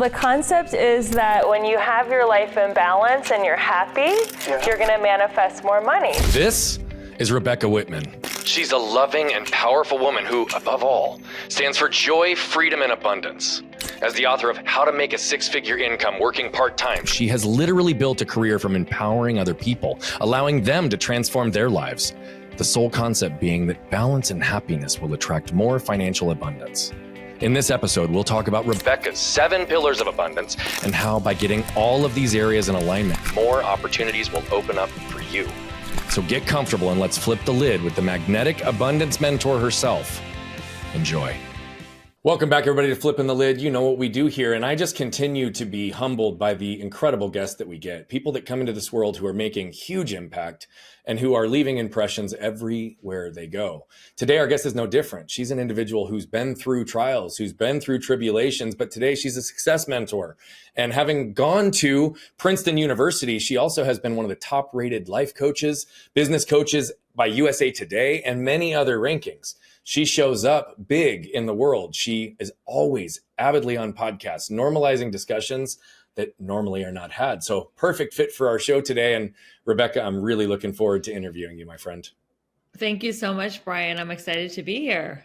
The concept is that when you have your life in balance and you're happy, you're going to manifest more money. This is Rebecca Whitman. She's a loving and powerful woman who, above all, stands for joy, freedom, and abundance. As the author of How to Make a Six-Figure Income Working Part-Time, she has literally built a career from empowering other people, allowing them to transform their lives. The sole concept being that balance and happiness will attract more financial abundance. In this episode, we'll talk about Rebecca's 7 pillars of abundance and how by getting all of these areas in alignment, more opportunities will open up for you. So get comfortable and let's flip the lid with the magnetic abundance mentor herself. Enjoy. Welcome back, everybody, to Flipping the Lid. You know what we do here, and I just continue to be humbled by the incredible guests that we get. People that come into this world who are making huge impact and who are leaving impressions everywhere they go. Today, our guest is no different. She's an individual who's been through trials, who's been through tribulations, but today she's a success mentor. And having gone to Princeton University, she also has been one of the top-rated life coaches, business coaches by USA Today, and many other rankings. She shows up big in the world. She is always avidly on podcasts, normalizing discussions that normally are not had. So perfect fit for our show today. And Rebecca, I'm really looking forward to interviewing you, my friend. Thank you so much, Brian. I'm excited to be here.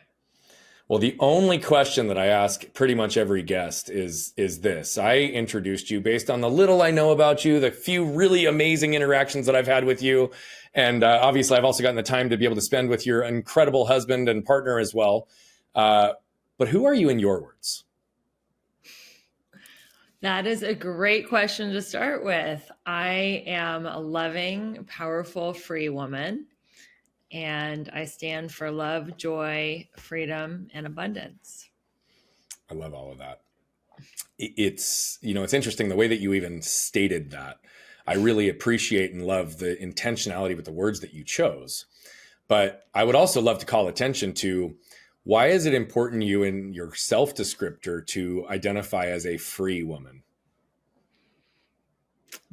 Well, the only question that I ask pretty much every guest is this. I introduced you based on the little I know about you, the few really amazing interactions that I've had with you. And obviously, I've also gotten the time to be able to spend with your incredible husband and partner as well. But who are you in your words? That is a great question to start with. I am a loving, powerful, free woman. And I stand for love, joy, freedom, and abundance. I love all of that. It's interesting the way that you even stated that. I really appreciate and love the intentionality with the words that you chose. But I would also love to call attention to why is it important to you in your self-descriptor to identify as a free woman?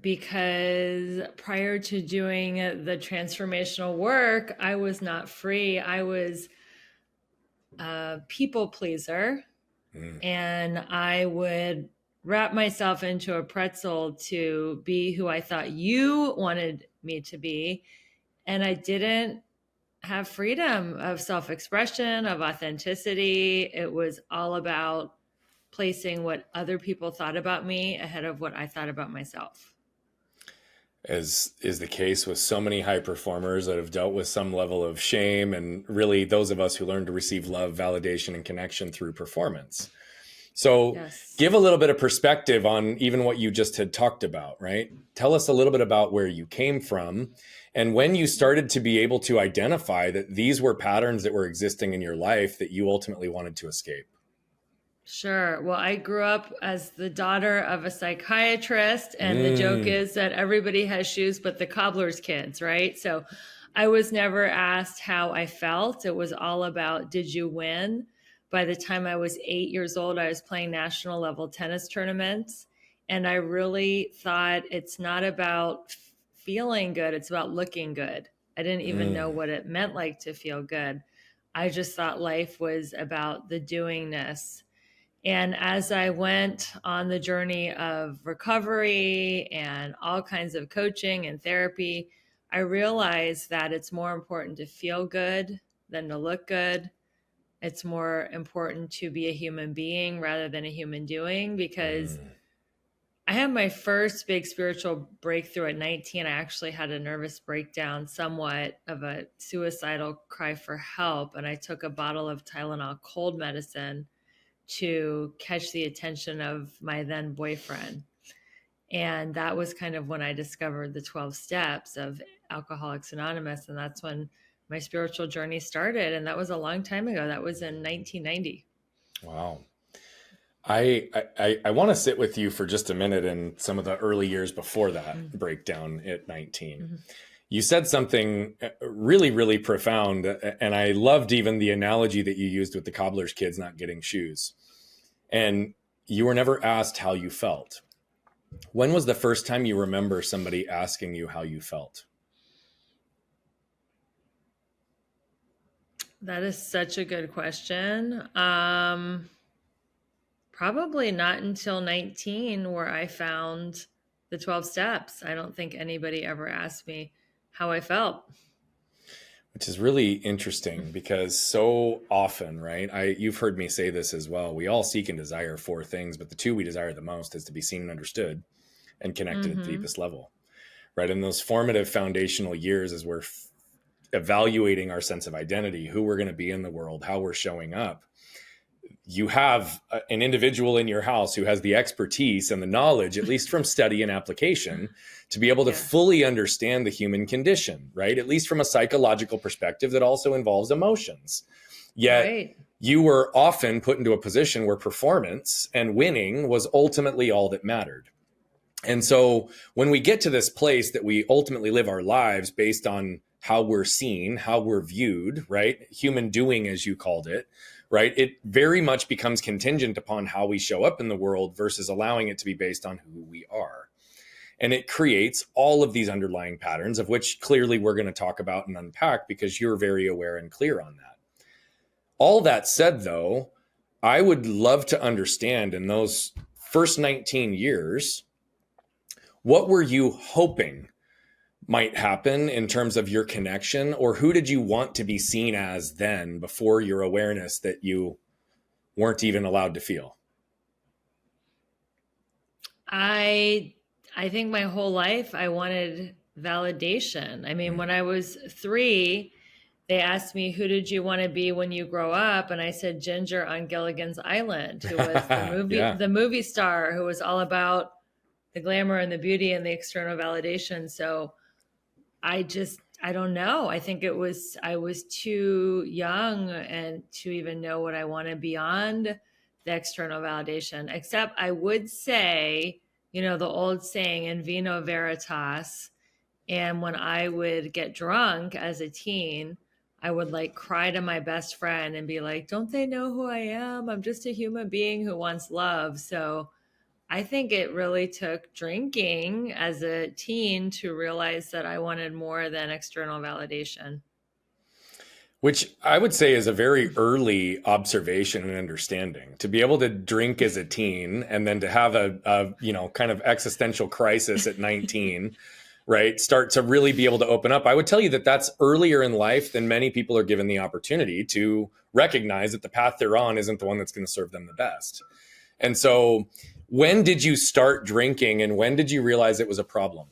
Because prior to doing the transformational work, I was not free. I was a people pleaser, and I would wrap myself into a pretzel to be who I thought you wanted me to be. And I didn't have freedom of self-expression, of authenticity. It was all about placing what other people thought about me ahead of what I thought about myself. As is the case with so many high performers that have dealt with some level of shame, and really those of us who learn to receive love, validation, and connection through performance. So yes. Give a little bit of perspective on even what you just had talked about, right? Tell us a little bit about where you came from and when you started to be able to identify that these were patterns that were existing in your life that you ultimately wanted to escape. Sure. Well, I grew up as the daughter of a psychiatrist, and the joke is that everybody has shoes but the cobbler's kids, right? So I was never asked how I felt. It was all about, did you win? By the time I was 8 years old, I was playing national level tennis tournaments, and I really thought it's not about feeling good, it's about looking good. I didn't even know what it meant like to feel good. I just thought life was about the doingness. And as I went on the journey of recovery and all kinds of coaching and therapy, I realized that it's more important to feel good than to look good. It's more important to be a human being rather than a human doing, because I had my first big spiritual breakthrough at 19. I actually had a nervous breakdown, somewhat of a suicidal cry for help. And I took a bottle of Tylenol cold medicine to catch the attention of my then boyfriend. And that was kind of when I discovered the 12 steps of Alcoholics Anonymous. And that's when my spiritual journey started. And that was a long time ago. That was in 1990. Wow. I want to sit with you for just a minute in some of the early years before that breakdown at 19. You said something really, really profound. And I loved even the analogy that you used with the cobbler's kids not getting shoes. And you were never asked how you felt. When was the first time you remember somebody asking you how you felt? That is such a good question. Probably not until 19 where I found the 12 steps. I don't think anybody ever asked me how I felt. Which is really interesting because so often, right? You've heard me say this as well. We all seek and desire four things, but the two we desire the most is to be seen and understood and connected at the deepest level, right? In those formative foundational years, as we're evaluating our sense of identity, who we're going to be in the world, how we're showing up, you have an individual in your house who has the expertise and the knowledge, at least from study and application, to be able to fully understand the human condition, right? At least from a psychological perspective that also involves emotions. Yet you were often put into a position where performance and winning was ultimately all that mattered. And so when we get to this place that we ultimately live our lives based on how we're seen, how we're viewed, right? Human doing, as you called it, right? It very much becomes contingent upon how we show up in the world versus allowing it to be based on who we are. And it creates all of these underlying patterns, of which clearly we're going to talk about and unpack because you're very aware and clear on that. All that said, though, I would love to understand in those first 19 years, what were you hoping might happen in terms of your connection, or who did you want to be seen as then before your awareness that you weren't even allowed to feel? I think my whole life I wanted validation. I mean, when I was 3, they asked me, who did you want to be when you grow up? And I said, Ginger on Gilligan's Island, who was the movie star who was all about the glamour and the beauty and the external validation. So I don't know. I think I was too young and to even know what I wanted beyond the external validation, except I would say, the old saying, in vino veritas. And when I would get drunk as a teen, I would cry to my best friend and be like, don't they know who I am? I'm just a human being who wants love. So I think it really took drinking as a teen to realize that I wanted more than external validation. Which I would say is a very early observation and understanding. To be able to drink as a teen and then to have a kind of existential crisis at 19, right? Start to really be able to open up. I would tell you that that's earlier in life than many people are given the opportunity to recognize that the path they're on isn't the one that's going to serve them the best. And so when did you start drinking and when did you realize it was a problem?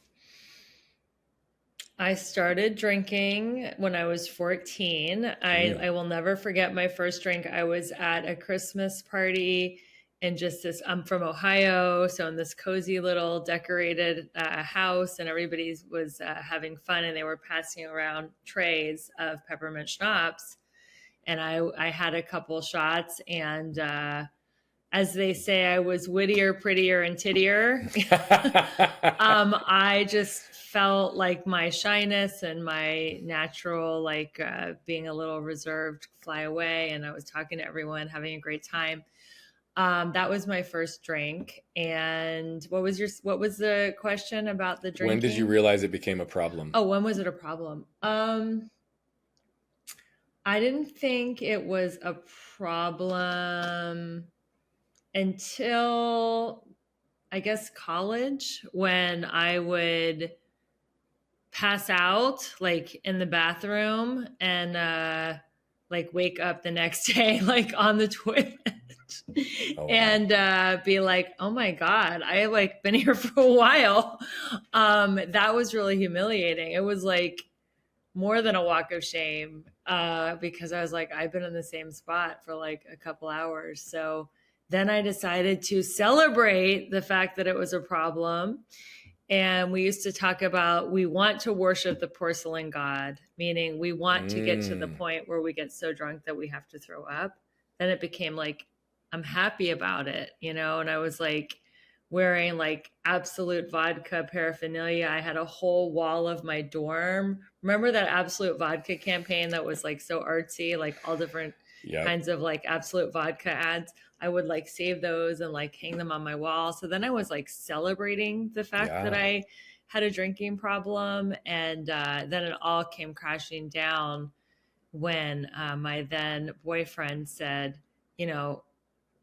I started drinking when I was 14. I will never forget my first drink. I was at a Christmas party in I'm from Ohio, so in this cozy little decorated house, and everybody was having fun, and they were passing around trays of peppermint schnapps. And I had a couple shots, and as they say, I was wittier, prettier, and tittier. I just felt like my shyness and my natural, being a little reserved, fly away. And I was talking to everyone, having a great time. That was my first drink. And what was the question about the drinking? When did you realize it became a problem? Oh, when was it a problem? I didn't think it was a problem until, I guess, college, when I would pass out in the bathroom and wake up the next day on the toilet. Oh, wow. And be like, oh my God, I have been here for a while. That was really humiliating. It was more than a walk of shame, because I was I've been in the same spot for a couple hours. So then I decided to celebrate the fact that it was a problem. And we used to talk about, we want to worship the porcelain god, meaning we want to get to the point where we get so drunk that we have to throw up. Then it became I'm happy about it, and I was wearing Absolute vodka paraphernalia. I had a whole wall of my dorm. Remember that Absolute vodka campaign that was so artsy, all different kinds of Absolute vodka ads? I would save those and hang them on my wall. So then I was celebrating the fact that I had a drinking problem. And then it all came crashing down when my then boyfriend said,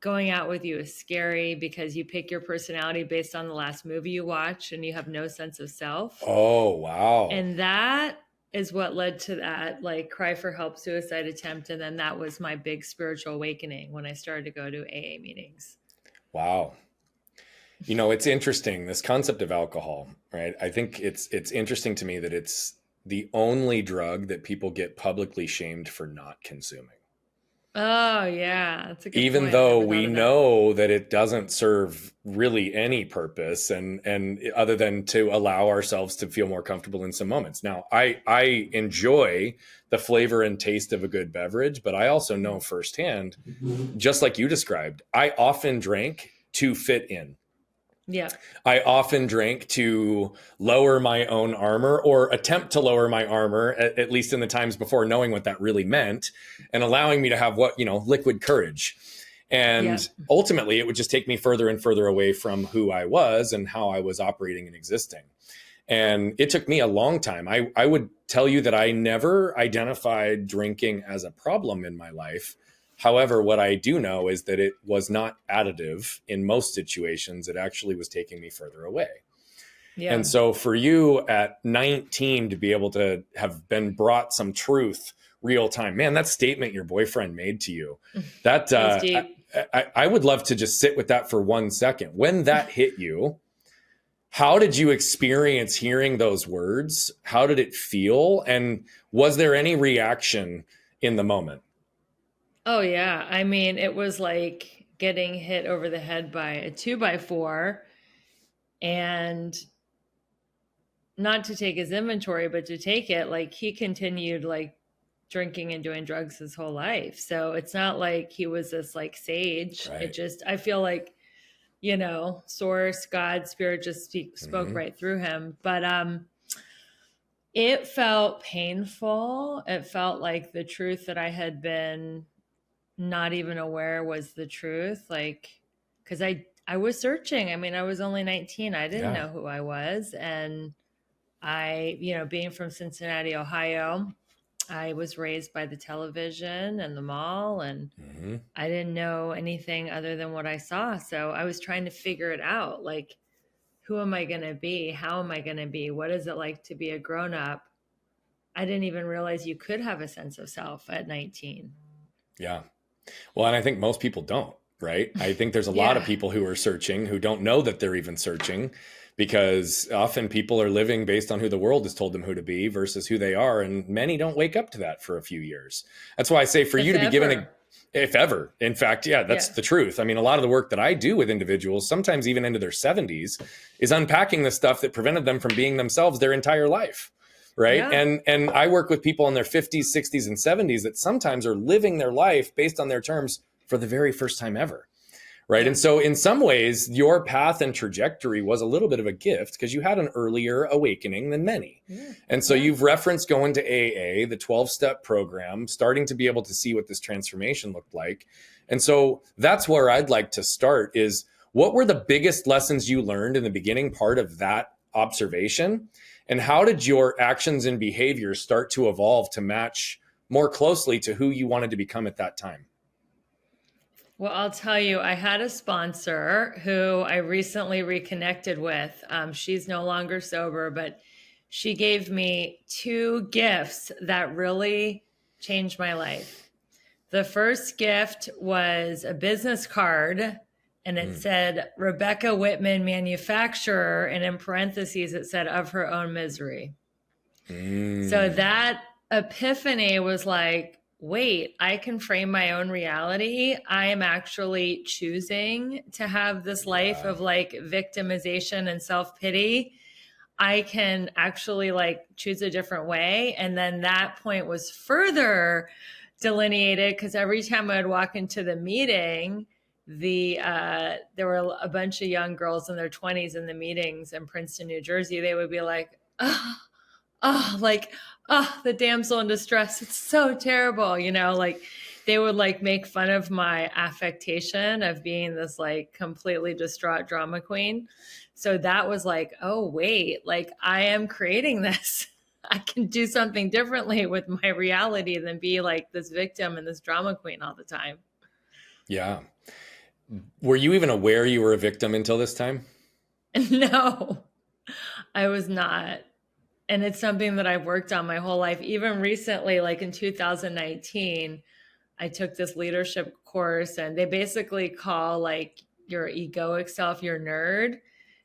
going out with you is scary because you pick your personality based on the last movie you watch and you have no sense of self. Oh, wow. And that is what led to that, like, cry for help, suicide attempt. And then that was my big spiritual awakening when I started to go to AA meetings. Wow. You know, it's interesting, this concept of alcohol, right? I think it's interesting to me that it's the only drug that people get publicly shamed for not consuming. Oh, yeah. That's a good Even point. though Never thought we of that. know that it doesn't serve really any purpose and other than to allow ourselves to feel more comfortable in some moments. Now, I enjoy the flavor and taste of a good beverage, but I also know firsthand, just like you described, I often drank to fit in. Yeah. I often drank to lower my own armor or attempt to lower my armor, at least in the times before knowing what that really meant and allowing me to have liquid courage. And ultimately, it would just take me further and further away from who I was and how I was operating and existing. And it took me a long time. I would tell you that I never identified drinking as a problem in my life. However, what I do know is that it was not additive in most situations. It actually was taking me further away. Yeah. And so for you at 19 to be able to have been brought some truth real time, man, that statement your boyfriend made to you, that I would love to just sit with that for 1 second. When that hit you, how did you experience hearing those words? How did it feel? And was there any reaction in the moment? Oh, yeah. I mean, it was like getting hit over the head by a 2x4, and not to take his inventory, but to take it, like, he continued like drinking and doing drugs his whole life. So it's not like he was this like sage. Right. I feel like, source, God, spirit just spoke right through him. But it felt painful. It felt like the truth that I had been not even aware was the truth. Like, because I was searching. I mean, I was only 19. I didn't know who I was. And I, being from Cincinnati, Ohio, I was raised by the television and the mall, and I didn't know anything other than what I saw. So I was trying to figure it out. Like, who am I going to be? How am I going to be? What is it like to be a grown up? I didn't even realize you could have a sense of self at 19. Yeah. Well, and I think most people don't, right? I think there's a lot of people who are searching who don't know that they're even searching, because often people are living based on who the world has told them who to be versus who they are. And many don't wake up to that for a few years. That's why I say for you to be given if ever, in fact, that's the truth. I mean, a lot of the work that I do with individuals, sometimes even into their 70s, is unpacking the stuff that prevented them from being themselves their entire life. Right. Yeah. And I work with people in their 50s, 60s, and 70s that sometimes are living their life based on their terms for the very first time ever. Right. Yeah. And so in some ways, your path and trajectory was a little bit of a gift because you had an earlier awakening than many. Yeah. And so you've referenced going to AA, the 12-step program, starting to be able to see what this transformation looked like. And so that's where I'd like to start is, what were the biggest lessons you learned in the beginning part of that observation? And how did your actions and behaviors start to evolve to match more closely to who you wanted to become at that time? Well, I'll tell you, I had a sponsor who I recently reconnected with. She's no longer sober, but she gave me 2 gifts that really changed my life. The first gift was a business card, and it said Rebecca Whitman, manufacturer, and in parentheses it said of her own misery. So that epiphany was like, wait, I can frame my own reality. I am actually choosing to have this life of like victimization and self-pity. I can actually like choose a different way. And then that point was further delineated because every time I'd walk into the meeting, there were a bunch of young girls in their 20s in the meetings in Princeton, New Jersey. They would be like, the damsel in distress. It's so terrible. Like they would like make fun of my affectation of being this like completely distraught drama queen. So that was like, oh, wait, like I am creating this. I can do something differently with my reality than be like this victim and this drama queen all the time. Yeah. Were you even aware you were a victim until this time? No, I was not. And it's something that I've worked on my whole life. Even recently, like in 2019, I took this leadership course, and they basically call like your egoic self your nerd.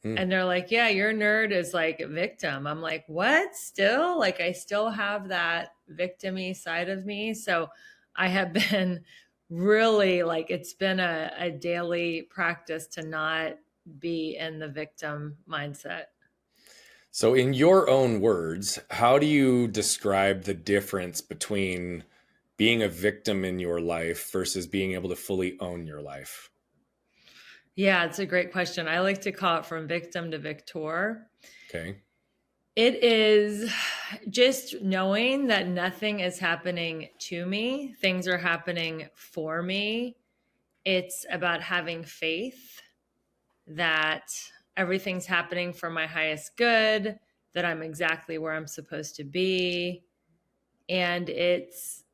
Mm. And they're like, yeah, your nerd is like a victim. I'm like, what? Still? Like, I still have that victim-y side of me. So I have been really like, it's been a daily practice to not be in the victim mindset. So, in your own words, how do you describe the difference between being a victim in your life versus being able to fully own your life? Yeah, it's a great question. I like to call it from victim to victor. Okay. It is just knowing that nothing is happening to me, things are happening for me. It's about having faith that everything's happening for my highest good, that I'm exactly where I'm supposed to be. And it's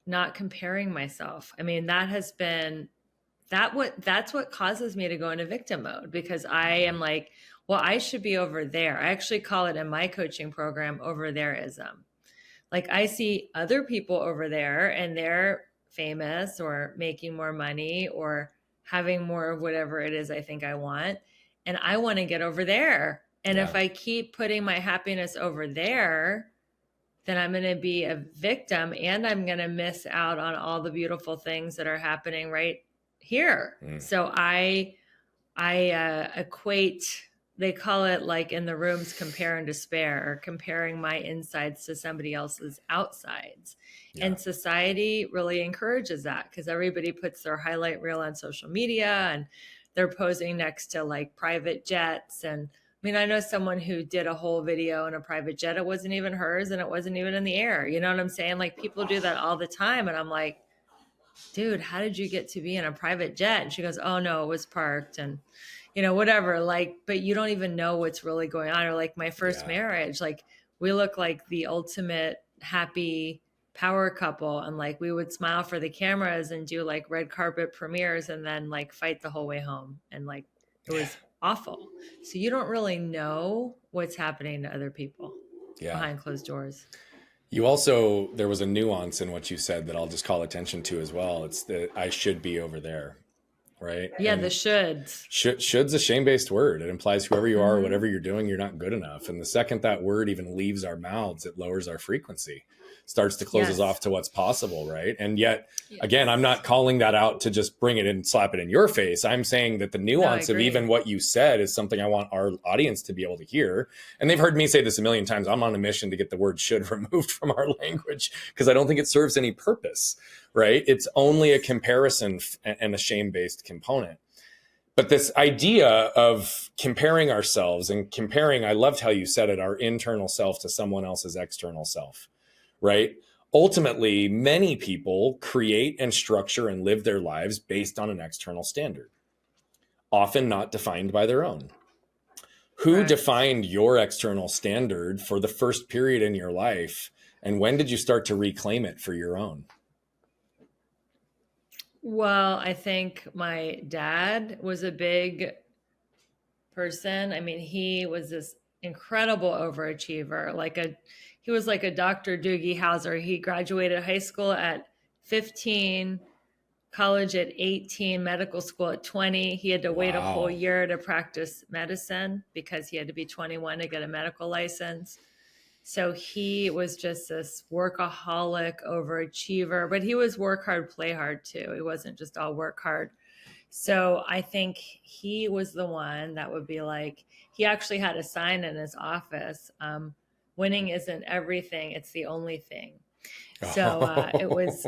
not comparing myself. I mean, that's what causes me to go into victim mode, because I am like, well, I should be over there. I actually call it in my coaching program over thereism. Like, I see other people over there and they're famous or making more money or having more of whatever it is I think I want. And I want to get over there. And Yeah. if I keep putting my happiness over there, then I'm going to be a victim, and I'm going to miss out on all the beautiful things that are happening right here. So I equate, they call it like in the rooms, compare and despair, or comparing my insides to somebody else's outsides. Yeah. And society really encourages that, because everybody puts their highlight reel on social media and they're posing next to like private jets. And I mean, I know someone who did a whole video in a private jet. It wasn't even hers and it wasn't even in the air. You know what I'm saying? Like, people do that all the time. And I'm like, dude, how did you get to be in a private jet? And she goes, oh no, it was parked, and whatever. Like, but you don't even know what's really going on. Or like my first marriage, like we look like the ultimate happy power couple. And like, we would smile for the cameras and do like red carpet premieres and then like fight the whole way home. And like, it was awful. So you don't really know what's happening to other people behind closed doors. You also, there was a nuance in what you said that I'll just call attention to as well. It's that I should be over there, right? Yeah, and the shoulds. Should's a shame-based word. It implies whoever you are, whatever you're doing, you're not good enough. And the second that word even leaves our mouths, it lowers our frequency, starts to close us off to what's possible, right? And yet, again, I'm not calling that out to just bring it and slap it in your face. I'm saying that the nuance of even what you said is something I want our audience to be able to hear. And they've heard me say this a million times. I'm on a mission to get the word should removed from our language, because I don't think it serves any purpose, right? It's only a comparison and a shame-based component. But this idea of comparing ourselves and comparing, I loved how you said it, our internal self to someone else's external self, right? Ultimately, many people create and structure and live their lives based on an external standard, often not defined by their own. Who defined your external standard for the first period in your life? And when did you start to reclaim it for your own? Well, I think my dad was a big person. I mean, he was this incredible overachiever. He was like a Dr. Doogie Howser. He graduated high school at 15, college at 18, medical school at 20. He had to wait a whole year to practice medicine because he had to be 21 to get a medical license. So he was just this workaholic overachiever, but he was work hard, play hard too. It wasn't just all work hard. So I think he was the one that would be like, he actually had a sign in his office, winning isn't everything, it's the only thing. So it was,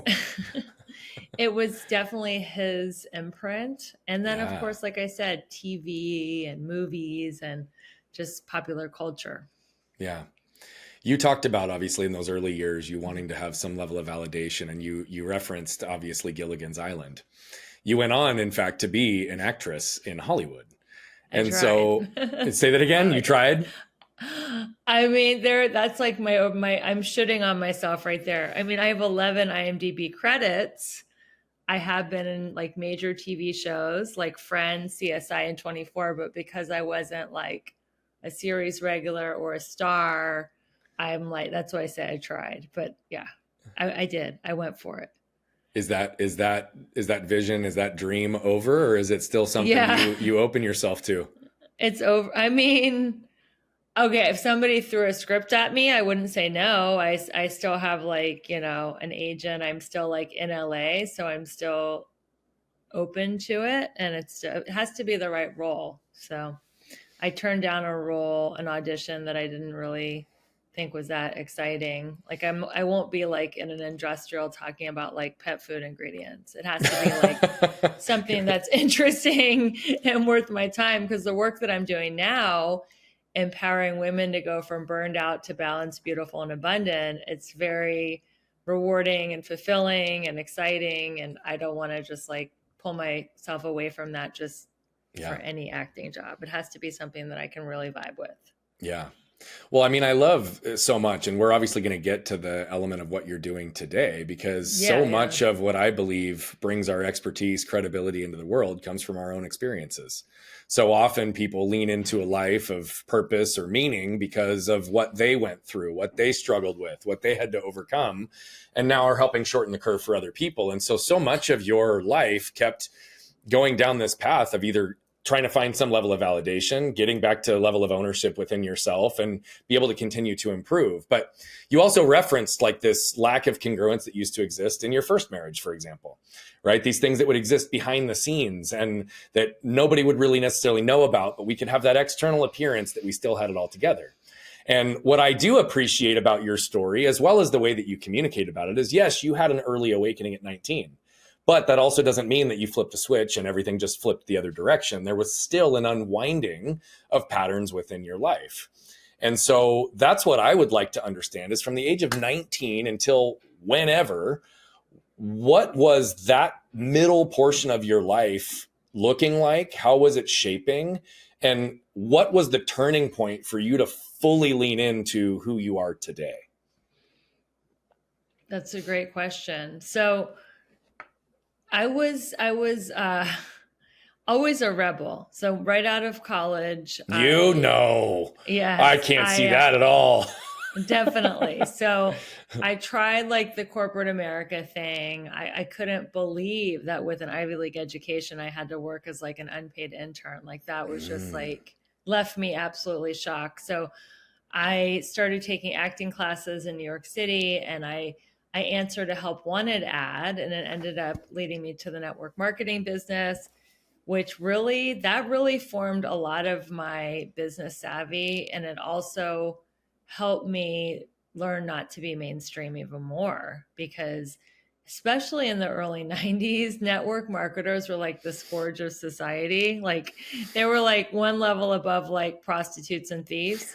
it was definitely his imprint. And then of course, like I said, TV and movies and just popular culture. Yeah. You talked about, obviously, in those early years, you wanting to have some level of validation, and you referenced, obviously, Gilligan's Island. You went on, in fact, to be an actress in Hollywood. And so, say that again, you tried? I mean, that's like my, I'm shitting on myself right there. I mean, I have 11 IMDb credits. I have been in like major TV shows like Friends, CSI, and 24, but because I wasn't like a series regular or a star, I'm like, that's why I say I tried. But yeah, I did. I went for it. Is that vision, is that dream over, or is it still something Yeah, you open yourself to? it's over. I mean, okay, if somebody threw a script at me, I wouldn't say no. I still have like, an agent. I'm still like in LA, so I'm still open to it, and it has to be the right role. So I turned down an audition that I didn't really think was that exciting. Like I won't be like in an industrial talking about like pet food ingredients. It has to be like something that's interesting and worth my time, because the work that I'm doing now, empowering women to go from burned out to balanced, beautiful, and abundant, it's very rewarding and fulfilling and exciting. And I don't want to just like pull myself away from that just for any acting job. It has to be something that I can really vibe with. Yeah. Well, I mean, I love so much, and we're obviously going to get to the element of what you're doing today, because much of what I believe brings our expertise, credibility into the world comes from our own experiences. So often people lean into a life of purpose or meaning because of what they went through, what they struggled with, what they had to overcome, and now are helping shorten the curve for other people. And so much of your life kept going down this path of either trying to find some level of validation, getting back to a level of ownership within yourself, and be able to continue to improve. But you also referenced like this lack of congruence that used to exist in your first marriage, for example, right? These things that would exist behind the scenes and that nobody would really necessarily know about, but we could have that external appearance that we still had it all together. And what I do appreciate about your story, as well as the way that you communicate about it, is yes, you had an early awakening at 19. But that also doesn't mean that you flipped a switch and everything just flipped the other direction. There was still an unwinding of patterns within your life. And so that's what I would like to understand is from the age of 19 until whenever, what was that middle portion of your life looking like? How was it shaping? And what was the turning point for you to fully lean into who you are today? That's a great question. So I was always a rebel. So right out of college, yes, I can't see that at all. Definitely. So I tried like the corporate America thing. I couldn't believe that with an Ivy League education, I had to work as like an unpaid intern. Like that was just like left me absolutely shocked. So I started taking acting classes in New York City, and I answered a help wanted ad, and it ended up leading me to the network marketing business, which really formed a lot of my business savvy. And it also helped me learn not to be mainstream even more, because especially in the early 90s, network marketers were like the scourge of society. Like they were like one level above like prostitutes and thieves.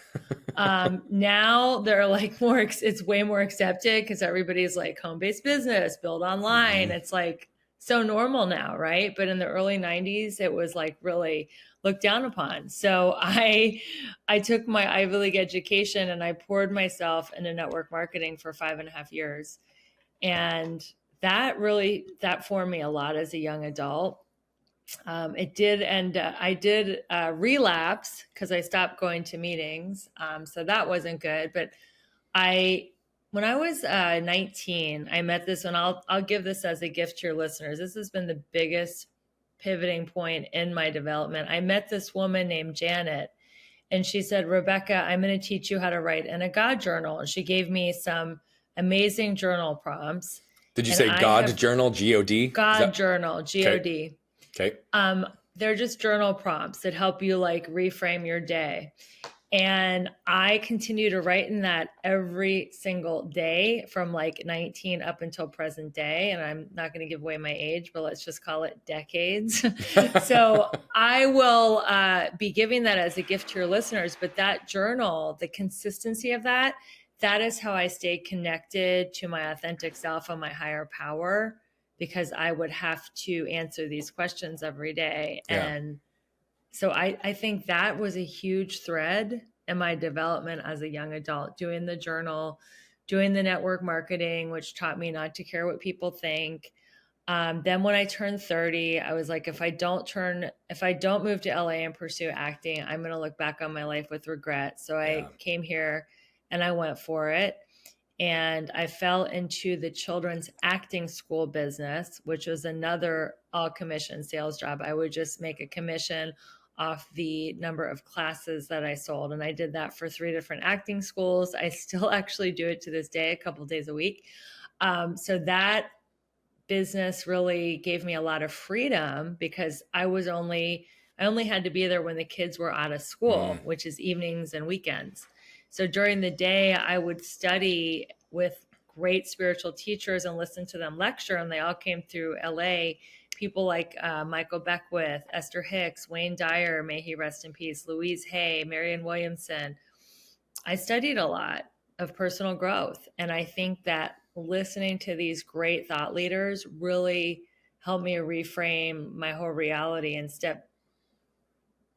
Now they're like it's way more accepted because everybody's like home-based business, build online. It's like so normal now, right? But in the early 90s, it was like really looked down upon. So I took my Ivy League education and I poured myself into network marketing for 5.5 years. And that formed me a lot as a young adult. It did, and I did relapse because I stopped going to meetings. So that wasn't good. But when I was 19, I met this, and I'll give this as a gift to your listeners. This has been the biggest pivoting point in my development. I met this woman named Janet, and she said, Rebecca, I'm going to teach you how to write in a God journal. And she gave me some amazing journal prompts. Did you say God journal, G-O-D? God journal, G-O-D. Okay. They're just journal prompts that help you like reframe your day. And I continue to write in that every single day from like 19 up until present day. And I'm not going to give away my age, but let's just call it decades. So I will be giving that as a gift to your listeners. But that journal, the consistency of that is how I stay connected to my authentic self and my higher power, because I would have to answer these questions every day. Yeah. And so I think that was a huge thread in my development as a young adult, doing the journal, doing the network marketing, which taught me not to care what people think. Then when I turned 30, I was like, if I don't move to LA and pursue acting, I'm going to look back on my life with regret. So I came here and I went for it. And I fell into the children's acting school business, which was another all commission sales job. I would just make a commission off the number of classes that I sold. And I did that for 3 different acting schools. I still actually do it to this day, a couple of days a week. So that business really gave me a lot of freedom because I only had to be there when the kids were out of school, which is evenings and weekends. So during the day, I would study with great spiritual teachers and listen to them lecture. And they all came through LA. People like Michael Beckwith, Esther Hicks, Wayne Dyer, may he rest in peace, Louise Hay, Marianne Williamson. I studied a lot of personal growth. And I think that listening to these great thought leaders really helped me reframe my whole reality and step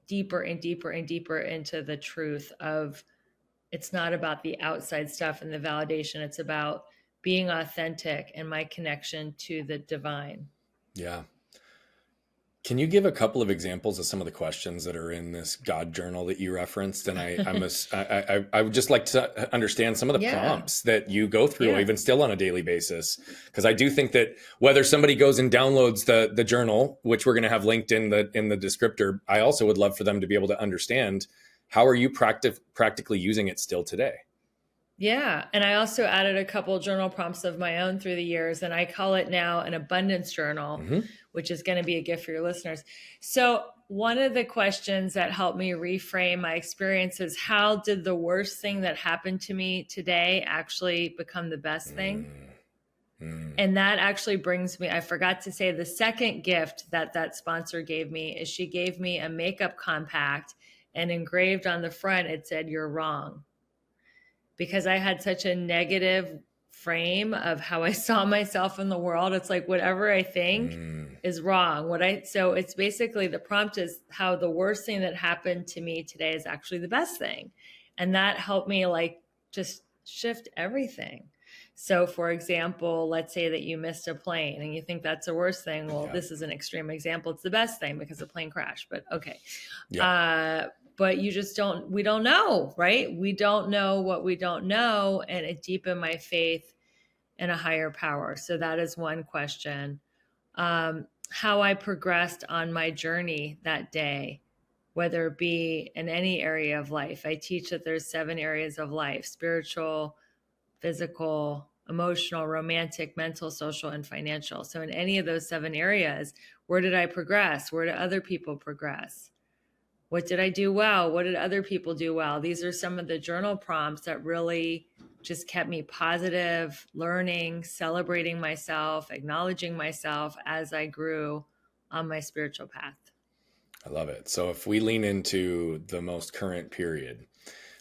deeper and deeper and deeper into the truth of it's not about the outside stuff and the validation. It's about being authentic and my connection to the divine. Yeah. Can you give a couple of examples of some of the questions that are in this God journal that you referenced? And I would just like to understand some of the prompts that you go through, even still on a daily basis. Because I do think that whether somebody goes and downloads the journal, which we're going to have linked in the descriptor, I also would love for them to be able to understand how are you practically using it still today? Yeah. And I also added a couple journal prompts of my own through the years. And I call it now an abundance journal, which is going to be a gift for your listeners. So one of the questions that helped me reframe my experience is how did the worst thing that happened to me today actually become the best thing? And that actually brings me, I forgot to say the second gift that sponsor gave me is she gave me a makeup compact and engraved on the front, it said, "You're wrong." Because I had such a negative frame of how I saw myself in the world. It's like whatever I think is wrong. So it's basically the prompt is how the worst thing that happened to me today is actually the best thing. And that helped me like just shift everything. So for example, let's say that you missed a plane and you think that's the worst thing. Well, this is an extreme example. It's the best thing because the plane crashed, but okay. But we don't know, right? We don't know what we don't know. And it deepened my faith in a higher power. So that is one question. How I progressed on my journey that day, whether it be in any area of life. I teach that there's 7 areas of life: spiritual, physical, emotional, romantic, mental, social, and financial. So in any of those 7 areas, where did I progress? Where did other people progress? What did I do well? What did other people do well? These are some of the journal prompts that really just kept me positive, learning, celebrating myself, acknowledging myself as I grew on my spiritual path. I love it. So if we lean into the most current period,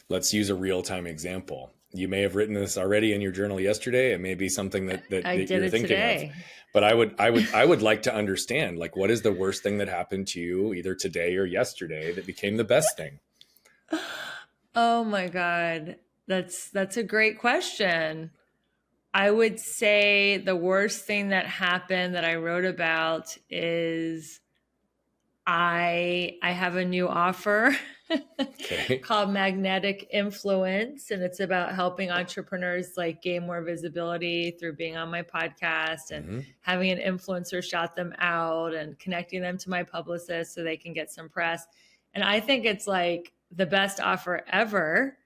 let's use a real-time example. You may have written this already in your journal yesterday. It may be something that you're thinking today. Of. But I would like to understand, like, what is the worst thing that happened to you either today or yesterday that became the best thing? Oh my God. That's a great question. I would say the worst thing that happened that I wrote about is I have a new offer called Magnetic Influence, and it's about helping entrepreneurs like gain more visibility through being on my podcast and having an influencer shout them out and connecting them to my publicist so they can get some press. And I think it's like the best offer ever.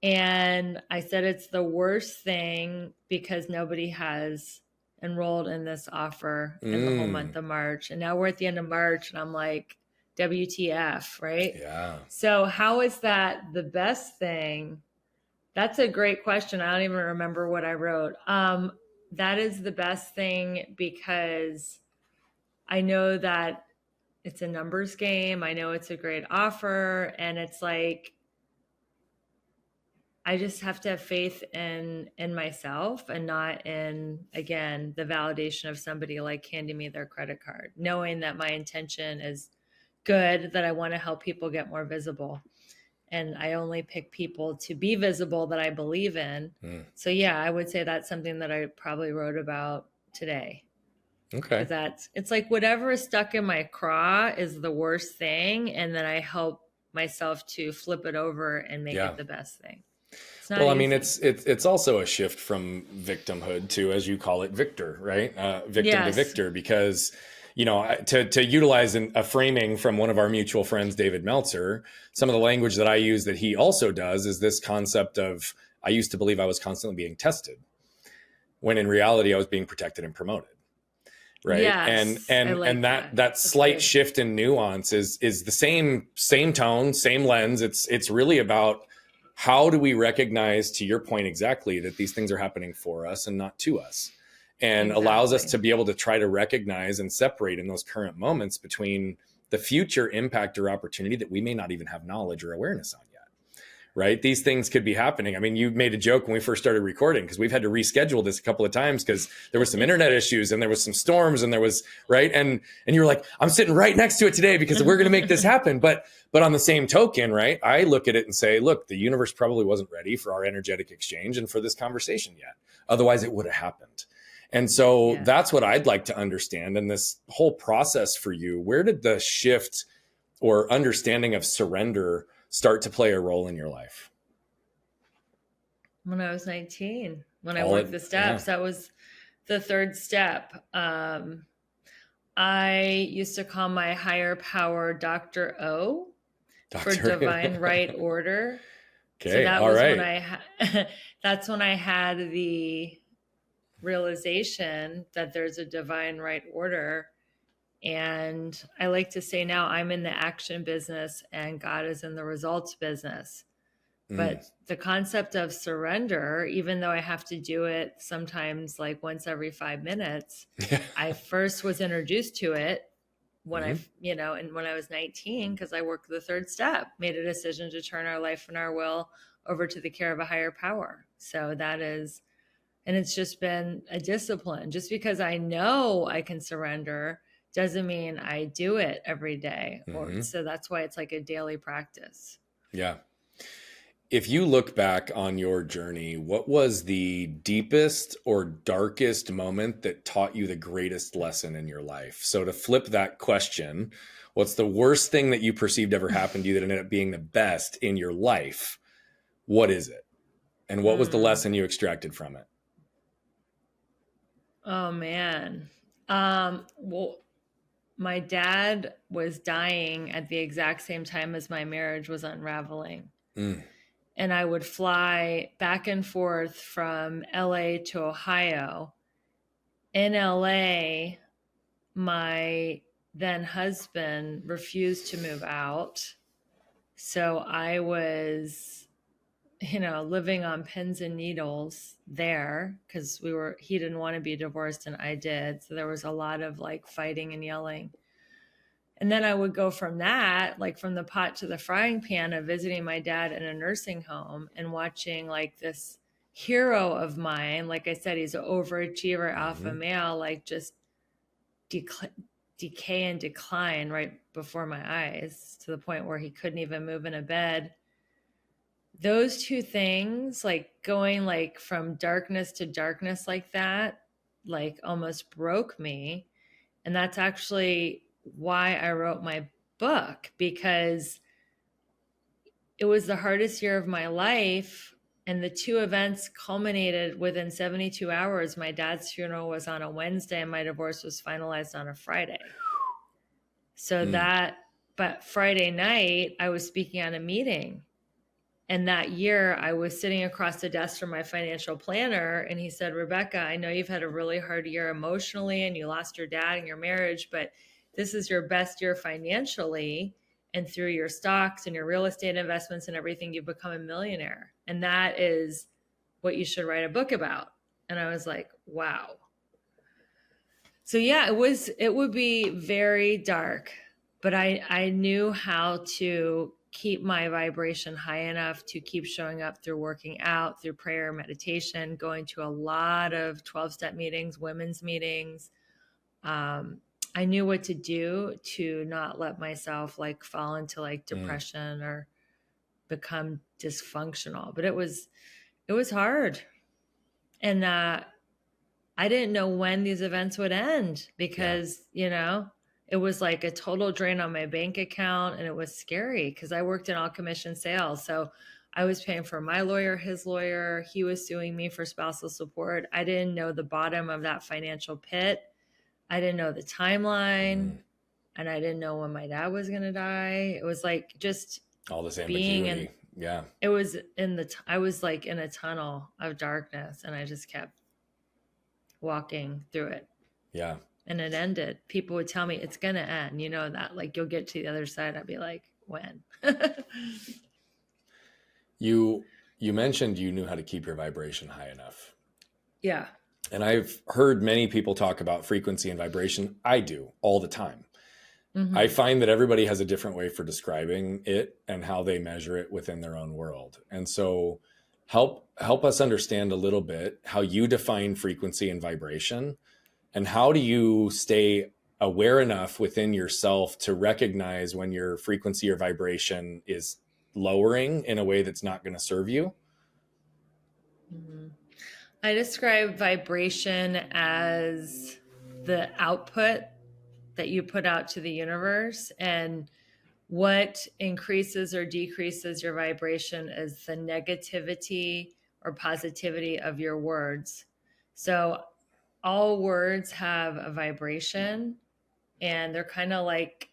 And I said it's the worst thing because nobody has enrolled in this offer in the whole month of March. And now we're at the end of March and I'm like, WTF, right? Yeah. So how is that the best thing? That's a great question. I don't even remember what I wrote. That is the best thing because I know that it's a numbers game. I know it's a great offer. And it's like, I just have to have faith in myself and not in, again, the validation of somebody like handing me their credit card, knowing that my intention is good, that I want to help people get more visible. And I only pick people to be visible that I believe in. So yeah, I would say that's something that I probably wrote about today. Okay. Because it's like whatever is stuck in my craw is the worst thing. And then I help myself to flip it over and make Yeah. it the best thing. It's not Well, I mean, easy. it's also a shift from victimhood to, as you call it, victor, right? Victim to Yes. victor, because to utilize a framing from one of our mutual friends, David Meltzer, some of the language that I use that he also does is this concept of, I used to believe I was constantly being tested, when in reality I was being protected and promoted. Right. And Yes. I and like and that. that That's slight good. shift in nuance is the same tone, same lens. It's really about, how do we recognize, to your point exactly, that these things are happening for us and not to us, and allows us Exactly. to be able to try to recognize and separate in those current moments between the future impact or opportunity that we may not even have knowledge or awareness on yet. Right? These things could be happening. I mean, you made a joke when we first started recording, because we've had to reschedule this a couple of times because there were some internet issues and there was some storms and there was, right. And you were like, I'm sitting right next to it today because we're going to make this happen. But on the same token, right, I look at it and say, look, the universe probably wasn't ready for our energetic exchange and for this conversation yet. Otherwise it would have happened. And so that's what I'd like to understand in this whole process for you. Where did the shift or understanding of surrender start to play a role in your life? When I was 19, when I All worked it, the steps, that was the third step. I used to call my higher power Dr. O for divine right order. So Okay. that All was right. that's when I had the realization that there's a divine right order. And I like to say now I'm in the action business and God is in the results business. But the concept of surrender, even though I have to do it sometimes like once every 5 minutes, I first was introduced to it when and when I was 19, because I worked the third step, made a decision to turn our life and our will over to the care of a higher power. So that is, and it's just been a discipline. Just because I know I can surrender doesn't mean I do it every day. Or so that's why it's like a daily practice. Yeah. If you look back on your journey, what was the deepest or darkest moment that taught you the greatest lesson in your life? So to flip that question, what's the worst thing that you perceived ever happened to you that ended up being the best in your life? What is it? And what was the lesson you extracted from it? Oh man. Well, my dad was dying at the exact same time as my marriage was unraveling. And I would fly back and forth from LA to Ohio. In LA, my then husband refused to move out. So I was, living on pins and needles there because he didn't want to be divorced and I did. So there was a lot of like fighting and yelling. And then I would go from that, like from the pot to the frying pan of visiting my dad in a nursing home and watching like this hero of mine. Like I said, he's an overachiever, alpha male, like just decay and decline right before my eyes to the point where he couldn't even move in a bed. Those two things, like going like from darkness to darkness like that, like almost broke me. And that's actually why I wrote my book, because it was the hardest year of my life. And the two events culminated within 72 hours. My dad's funeral was on a Wednesday and my divorce was finalized on a Friday. So but Friday night, I was speaking at a meeting. And that year I was sitting across the desk from my financial planner and he said, Rebecca, I know you've had a really hard year emotionally and you lost your dad in your marriage, but this is your best year financially. And through your stocks and your real estate investments and everything, you've become a millionaire. And that is what you should write a book about. And I was like, wow. So yeah, it would be very dark, but I knew how to keep my vibration high enough to keep showing up through working out, through prayer, meditation, going to a lot of 12-step meetings, women's meetings. I knew what to do to not let myself like fall into like depression or become dysfunctional, but it was hard. And I didn't know when these events would end because, it was like a total drain on my bank account, and it was scary because I worked in all commission sales. So I was paying for my lawyer, his lawyer. He was suing me for spousal support. I didn't know the bottom of that financial pit. I didn't know the timeline, and I didn't know when my dad was going to die. It was like just all this being ambiguity. It was I was like in a tunnel of darkness, and I just kept walking through it. Yeah. And it ended. People would tell me it's going to end, that like you'll get to the other side. I'd be like, when? You mentioned you knew how to keep your vibration high enough. Yeah. And I've heard many people talk about frequency and vibration. I do all the time. Mm-hmm. I find that everybody has a different way for describing it and how they measure it within their own world. And so help us understand a little bit how you define frequency and vibration, and how do you stay aware enough within yourself to recognize when your frequency or vibration is lowering in a way that's not going to serve you? Mm-hmm. I describe vibration as the output that you put out to the universe, and what increases or decreases your vibration is the negativity or positivity of your words. So all words have a vibration, and they're kind of like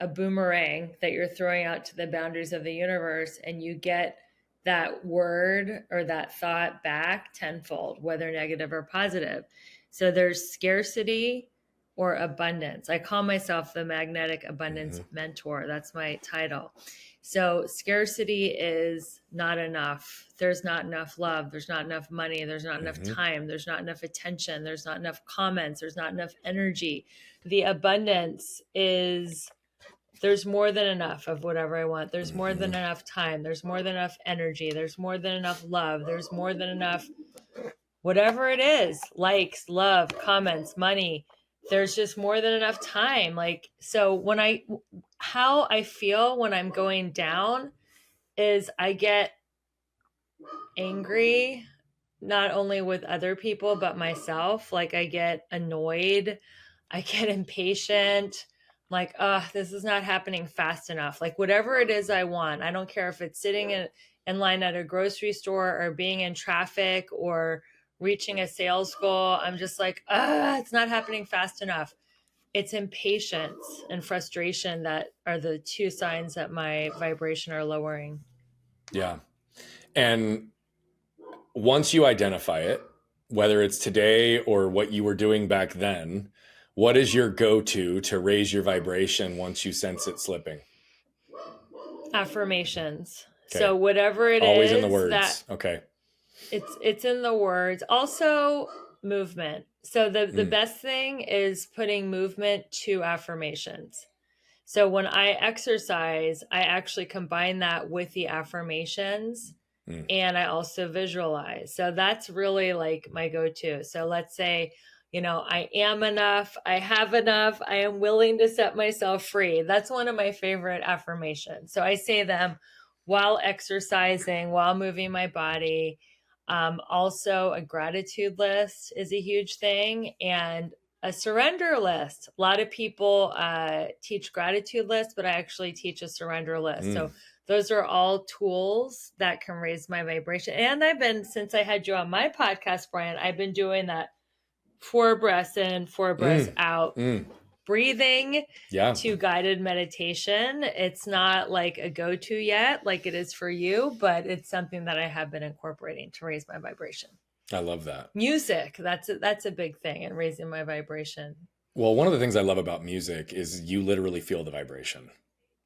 a boomerang that you're throwing out to the boundaries of the universe, and you get that word or that thought back tenfold, whether negative or positive. So there's scarcity or abundance. I call myself the magnetic abundance mentor. That's my title. So scarcity is not enough. There's not enough love. There's not enough money. There's not enough time. There's not enough attention. There's not enough comments. There's not enough energy. The abundance is there's more than enough of whatever I want. There's more than enough time. There's more than enough energy. There's more than enough love. There's more than enough, whatever it is, likes, love, comments, money. There's just more than enough time. Like, so how I feel when I'm going down is I get angry, not only with other people, but myself. Like I get annoyed. I get impatient. Like, this is not happening fast enough. Like whatever it is I want, I don't care if it's sitting in line at a grocery store or being in traffic or reaching a sales goal. I'm just like, it's not happening fast enough. It's impatience and frustration that are the two signs that my vibration are lowering. Yeah. And once you identify it, whether it's today or what you were doing back then, what is your go-to to raise your vibration once you sense it slipping? Affirmations. Okay. So whatever it always is. In the words. Okay. It's in the words. Also movement. So the best thing is putting movement to affirmations. So when I exercise, I actually combine that with the affirmations and I also visualize. So that's really like my go-to. So let's say, I am enough. I have enough. I am willing to set myself free. That's one of my favorite affirmations. So I say them while exercising, while moving my body. Also, a gratitude list is a huge thing, and a surrender list. A lot of people teach gratitude lists, but I actually teach a surrender list. So those are all tools that can raise my vibration. And since I had you on my podcast, Brian, I've been doing that 4 breaths in, 4 breaths out. Breathing to guided meditation. It's not like a go-to yet, like it is for you, but it's something that I have been incorporating to raise my vibration. I love that. Music, that's a big thing in raising my vibration. Well, one of the things I love about music is you literally feel the vibration,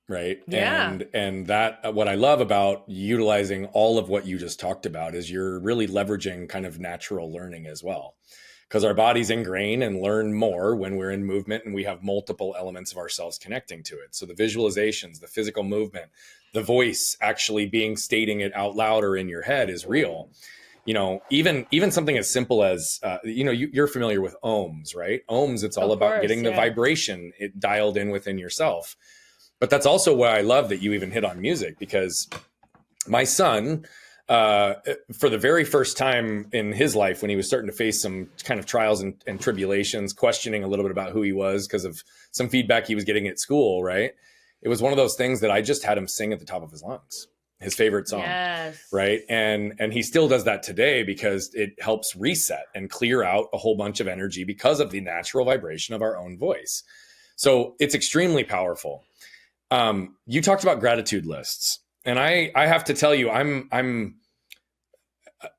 right? Yeah. And that what I love about utilizing all of what you just talked about is you're really leveraging kind of natural learning as well. Because our bodies ingrain and learn more when we're in movement and we have multiple elements of ourselves connecting to it. So the visualizations, the physical movement, the voice actually stating it out loud or in your head is real. Even something as simple as, you're familiar with ohms, right? Ohms, it's all about getting the vibration dialed in within yourself. But that's also why I love that you even hit on music, because my son, for the very first time in his life, when he was starting to face some kind of trials and tribulations, questioning a little bit about who he was because of some feedback he was getting at school, right? It was one of those things that I just had him sing at the top of his lungs, his favorite song. Yes. Right. And he still does that today because it helps reset and clear out a whole bunch of energy because of the natural vibration of our own voice. So it's extremely powerful. You talked about gratitude lists, and I have to tell you, I'm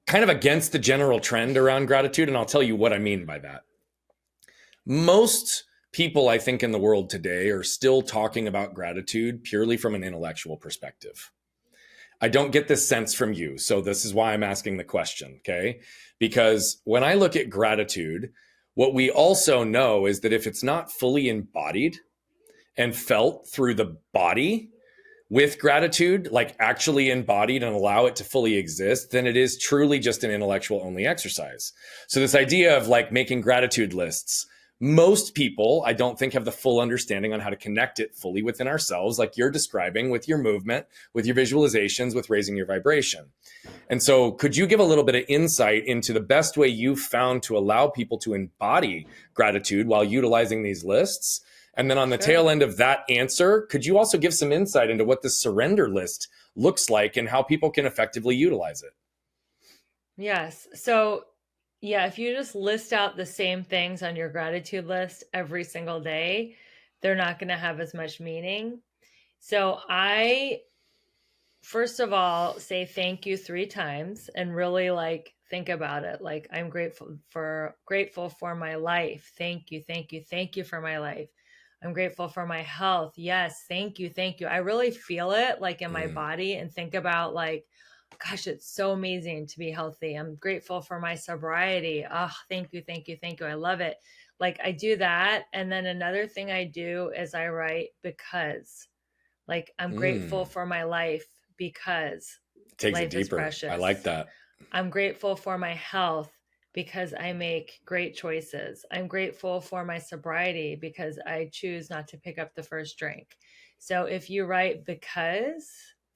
kind of against the general trend around gratitude, and I'll tell you what I mean by that. Most people, I think, in the world today are still talking about gratitude purely from an intellectual perspective. I don't get this sense from you, so this is why I'm asking the question, okay? Because when I look at gratitude, what we also know is that if it's not fully embodied and felt through the body with gratitude, like actually embodied and allow it to fully exist, then it is truly just an intellectual only exercise. So this idea of like making gratitude lists, most people, I don't think, have the full understanding on how to connect it fully within ourselves, like you're describing with your movement, with your visualizations, with raising your vibration. And so could you give a little bit of insight into the best way you've found to allow people to embody gratitude while utilizing these lists? And then on the tail end of that answer, could you also give some insight into what the surrender list looks like and how people can effectively utilize it? Yes. So, yeah, if you just list out the same things on your gratitude list every single day, they're not going to have as much meaning. So, I first of all say thank you 3 times and really like think about it. Like, I'm grateful for my life. Thank you, thank you, thank you for my life. I'm grateful for my health. Yes, thank you, thank you. I really feel it like in my body and think about like, gosh, it's so amazing to be healthy. I'm grateful for my sobriety. Oh, thank you, thank you, thank you. I love it. Like I do that. And then another thing I do is I write because, like, I'm grateful for my life because It takes it life is deeper. precious. I like that. I'm grateful for my health because I make great choices. I'm grateful for my sobriety because I choose not to pick up the first drink. So if you write because,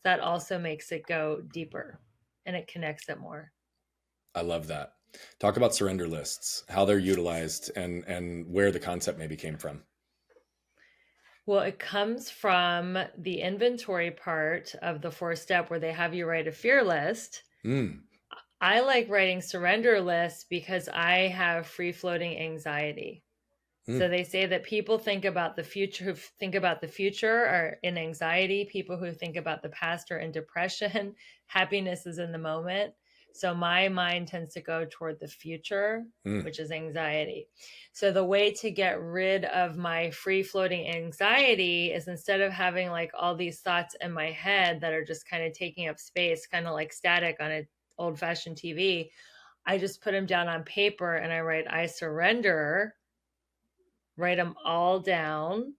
that also makes it go deeper and it connects it more. I love that. Talk about surrender lists, how they're utilized and where the concept maybe came from. Well, it comes from the inventory part of the 4-step where they have you write a fear list. I like writing surrender lists because I have free floating anxiety. So they say that people think about the future, who think about the future are in anxiety. People who think about the past are in depression. Happiness is in the moment. So my mind tends to go toward the future, which is anxiety. So the way to get rid of my free floating anxiety is instead of having like all these thoughts in my head that are just kind of taking up space, kind of like static on an old fashioned TV, I just put them down on paper and I write, I surrender, write them all down,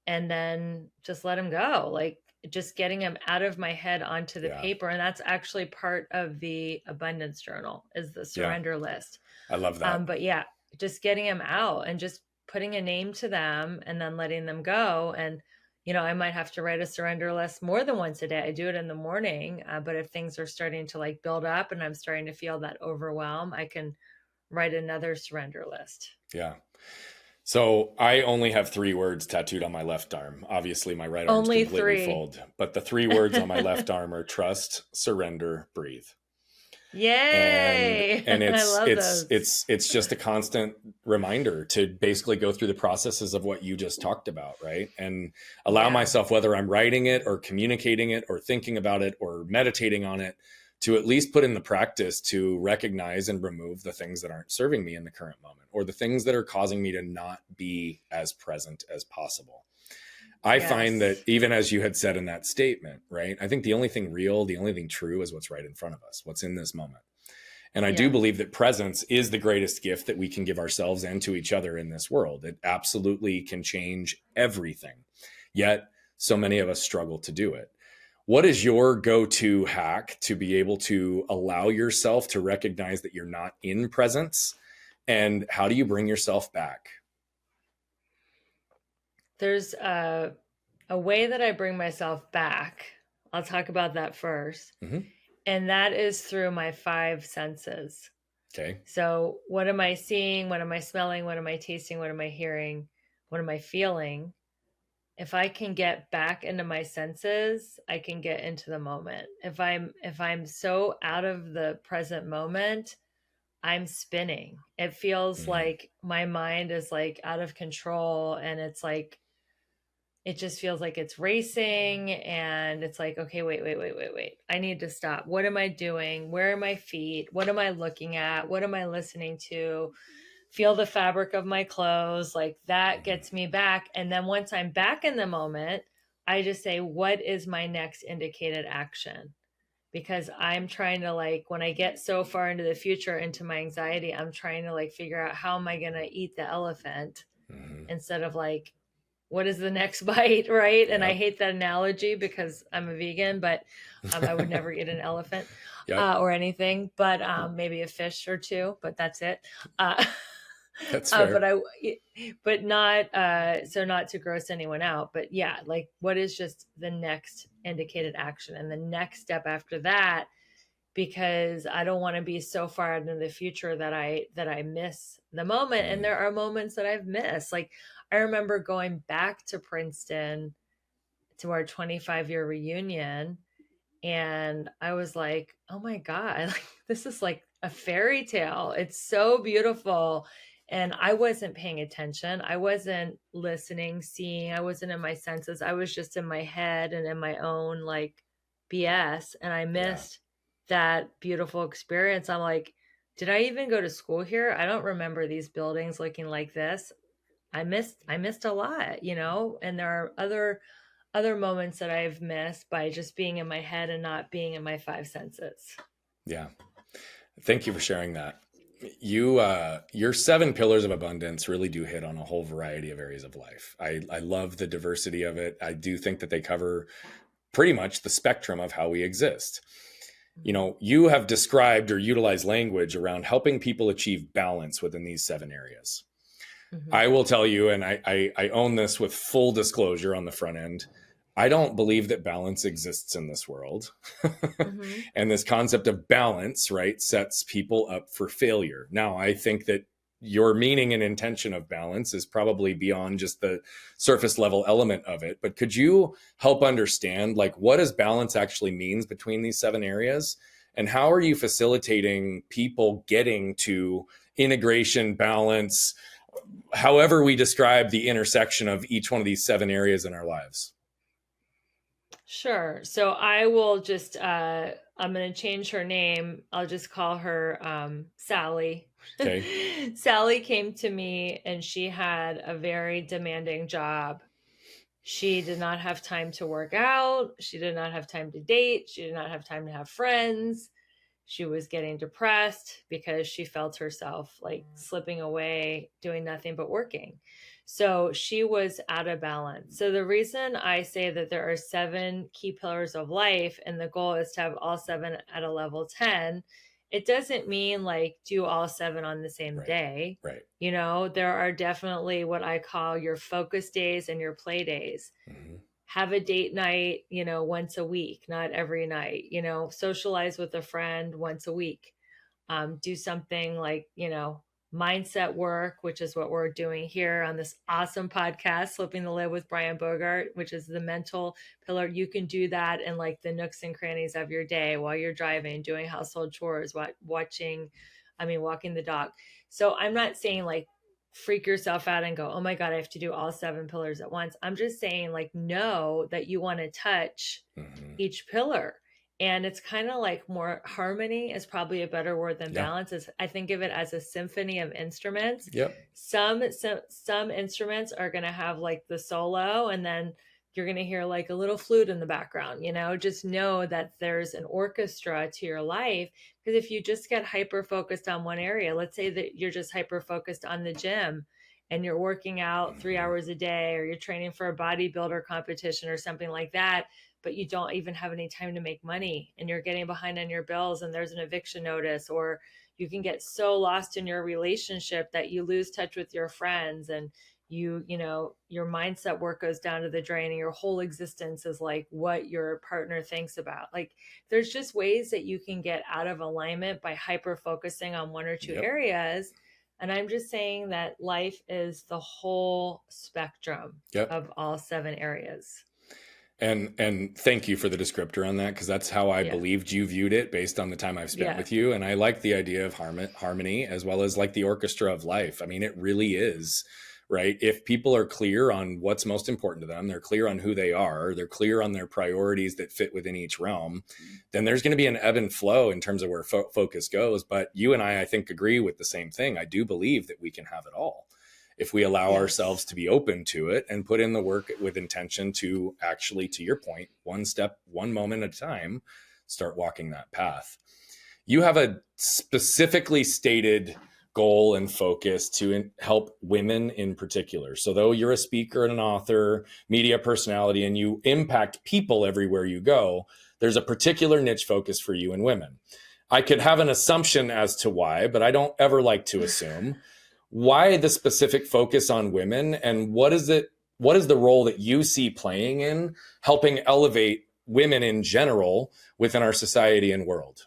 and then just let them go. Like just getting them out of my head onto the paper. And that's actually part of the abundance journal is the surrender list. I love that. But yeah, just getting them out and just putting a name to them and then letting them go. And, you know, I might have to write a surrender list more than once a day. I do it in the morning. But if things are starting to like build up and I'm starting to feel that overwhelm, I can write another surrender list. Yeah. So I only have 3 words tattooed on my left arm. Obviously, my right arm's Only completely 3. full. But the 3 words on my left arm are trust, surrender, breathe. Yay! And I love those. it's just a constant reminder to basically go through the processes of what you just talked about, right? And allow myself, whether I'm writing it or communicating it or thinking about it or meditating on it, to at least put in the practice to recognize and remove the things that aren't serving me in the current moment or the things that are causing me to not be as present as possible. I find that even as you had said in that statement, right? I think the only thing real, the only thing true is what's right in front of us, what's in this moment. And I do believe that presence is the greatest gift that we can give ourselves and to each other in this world. It absolutely can change everything. Yet so many of us struggle to do it. What is your go-to hack to be able to allow yourself to recognize that you're not in presence? And how do you bring yourself back? There's a way that I bring myself back. I'll talk about that first. And that is through my five senses. Okay. So what am I seeing? What am I smelling? What am I tasting? What am I hearing? What am I feeling? If I can get back into my senses, I can get into the moment. If I'm so out of the present moment, I'm spinning. It feels like my mind is like out of control, and it's like it just feels like it's racing, and it's like, okay, wait. I need to stop. What am I doing? Where are my feet? What am I looking at? What am I listening to? Feel the fabric of my clothes. Like that gets me back. And then once I'm back in the moment, I just say, what is my next indicated action? Because I'm trying to, like, when I get so far into the future, into my anxiety, I'm trying to like figure out how am I going to eat the elephant instead of like, what is the next bite, right? And I hate that analogy because I'm a vegan, but I would never eat an elephant or anything, but maybe a fish or two, but that's it. That's fair. But not, so not to gross anyone out, but yeah, like what is just the next indicated action and the next step after that? Because I don't want to be so far into the future that I miss the moment. And there are moments that I've missed. Like I remember going back to Princeton to our 25-year reunion, and I was like, oh my God, like, this is like a fairy tale. It's so beautiful. And I wasn't paying attention. I wasn't listening, seeing. I wasn't in my senses. I was just in my head and in my own like BS. And I missed that beautiful experience. I'm like, did I even go to school here? I don't remember these buildings looking like this. I missed a lot, you know, and there are other moments that I've missed by just being in my head and not being in my five senses. Yeah. Thank you for sharing that. Your 7 pillars of abundance really do hit on a whole variety of areas of life. I love the diversity of it. I do think that they cover pretty much the spectrum of how we exist. You know, you have described or utilized language around helping people achieve balance within these 7 areas. I will tell you, and I own this with full disclosure on the front end, I don't believe that balance exists in this world. And this concept of balance, right, sets people up for failure. Now, I think that your meaning and intention of balance is probably beyond just the surface level element of it. But could you help understand, like, what does balance actually means between these 7 areas? And how are you facilitating people getting to integration, balance, however we describe the intersection of each one of these 7 areas in our lives? Sure. So I will just, I'm going to change her name. I'll just call her Sally. Okay. Sally came to me and she had a very demanding job. She did not have time to work out. She did not have time to date. She did not have time to have friends. She was getting depressed because she felt herself like slipping away, doing nothing but working. So she was out of balance. So the reason I say that there are 7 key pillars of life and the goal is to have all 7 at a level 10, it doesn't mean like do all 7 on the same day. Right. You know, there are definitely what I call your focus days and your play days. Have a date night, you know, once a week, not every night, you know, socialize with a friend once a week. Do something like, you know, mindset work, which is what we're doing here on this awesome podcast, Flipping the Lid with Brian Bogart, which is the mental pillar. You can do that in like the nooks and crannies of your day while you're driving, doing household chores, walking the dog. So I'm not saying like freak yourself out and go, oh my God, I have to do all 7 pillars at once. I'm just saying like, know that you want to touch each pillar. And it's kind of like more harmony is probably a better word than balance. Is I think of it as a symphony of instruments. Some instruments are going to have like the solo, and then you're going to hear like a little flute in the background, you know, just know that there's an orchestra to your life. Because if you just get hyper focused on one area, let's say that you're just hyper focused on the gym and you're working out 3 hours a day, or you're training for a bodybuilder competition or something like that, but you don't even have any time to make money and you're getting behind on your bills and there's an eviction notice, or you can get so lost in your relationship that you lose touch with your friends and your mindset work goes down to the drain and your whole existence is like what your partner thinks about. Like there's just ways that you can get out of alignment by hyper focusing on one or two areas. And I'm just saying that life is the whole spectrum of all 7 areas. And thank you for the descriptor on that, because that's how I believed you viewed it based on the time I've spent with you. And I like the idea of harmony as well as like the orchestra of life. I mean, it really is, right? If people are clear on what's most important to them, they're clear on who they are, they're clear on their priorities that fit within each realm, then there's going to be an ebb and flow in terms of where focus goes. But you and I think, agree with the same thing. I do believe that we can have it all if we allow ourselves to be open to it and put in the work with intention to actually, to your point, one step, one moment at a time, start walking that path. You have a specifically stated goal and focus to help women in particular. So though you're a speaker and an author, media personality, and you impact people everywhere you go, there's a particular niche focus for you and women. I could have an assumption as to why, but I don't ever like to assume. Why the specific focus on women, and what is the role that you see playing in helping elevate women in general within our society and world?